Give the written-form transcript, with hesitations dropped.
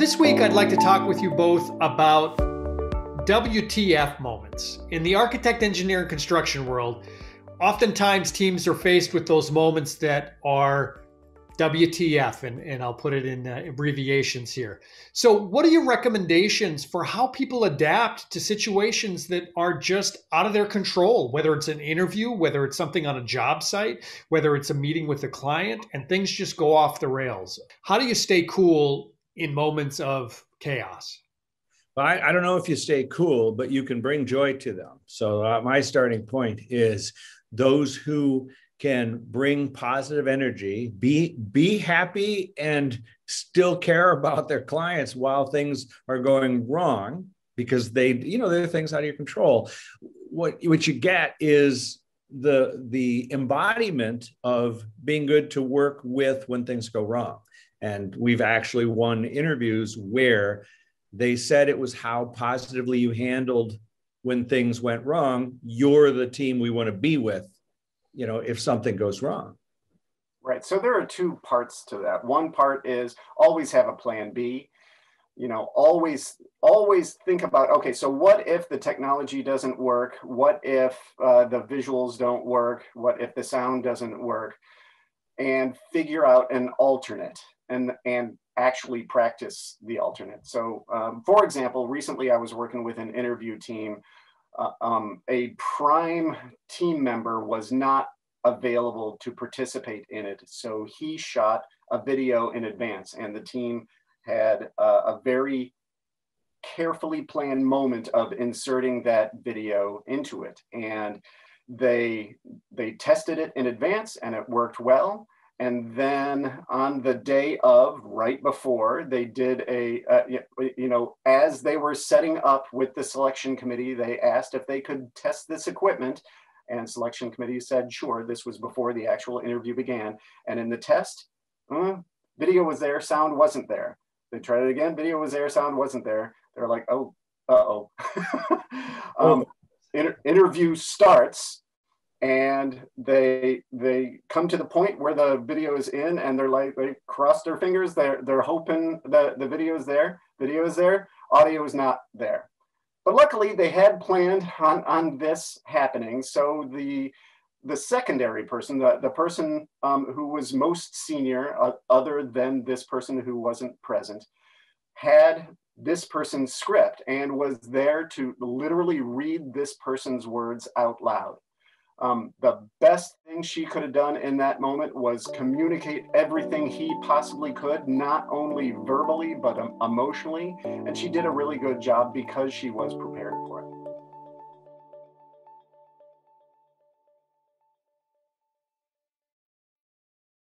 This week, I'd like to talk with you both about WTF moments. In the architect, engineer, and construction world, oftentimes teams are faced with those moments that are WTF, and I'll put it in abbreviations here. So what are your recommendations for how people adapt to situations that are just out of their control, whether it's an interview, whether it's something on a job site, whether it's a meeting with a client, and things just go off the rails? How do you stay cool in moments of chaos? Well, I don't know if you stay cool, but you can bring joy to them. So my starting point is those who can bring positive energy, be happy, and still care about their clients while things are going wrong, because there are things out of your control. What you get is the embodiment of being good to work with when things go wrong. And we've actually won interviews where they said it was how positively you handled when things went wrong. You're the team we want to be with, if something goes wrong. Right. So there are two parts to that. One part is always have a plan B. Always think about, okay, so what if the technology doesn't work? What if the visuals don't work? What if the sound doesn't work? And figure out an alternate and actually practice the alternate. So for example, recently I was working with an interview team. A prime team member was not available to participate in it. So he shot a video in advance, and the team had a very carefully planned moment of inserting that video into it. And they tested it in advance and it worked well. And then on the day of, right before, they did as they were setting up with the selection committee, they asked if they could test this equipment, and selection committee said, sure. This was before the actual interview began. And in the test, video was there, sound wasn't there. They tried it again, video was there, sound wasn't there. They're like, oh, uh-oh. Interview starts. And they come to the point where the video is in, and they cross their fingers. They're hoping that the video is there. Video is there. Audio is not there. But luckily, they had planned on this happening. So the secondary person, the person who was most senior, other than this person who wasn't present, had this person's script and was there to literally read this person's words out loud. The best thing she could have done in that moment was communicate everything he possibly could, not only verbally, but emotionally. And she did a really good job because she was prepared for it.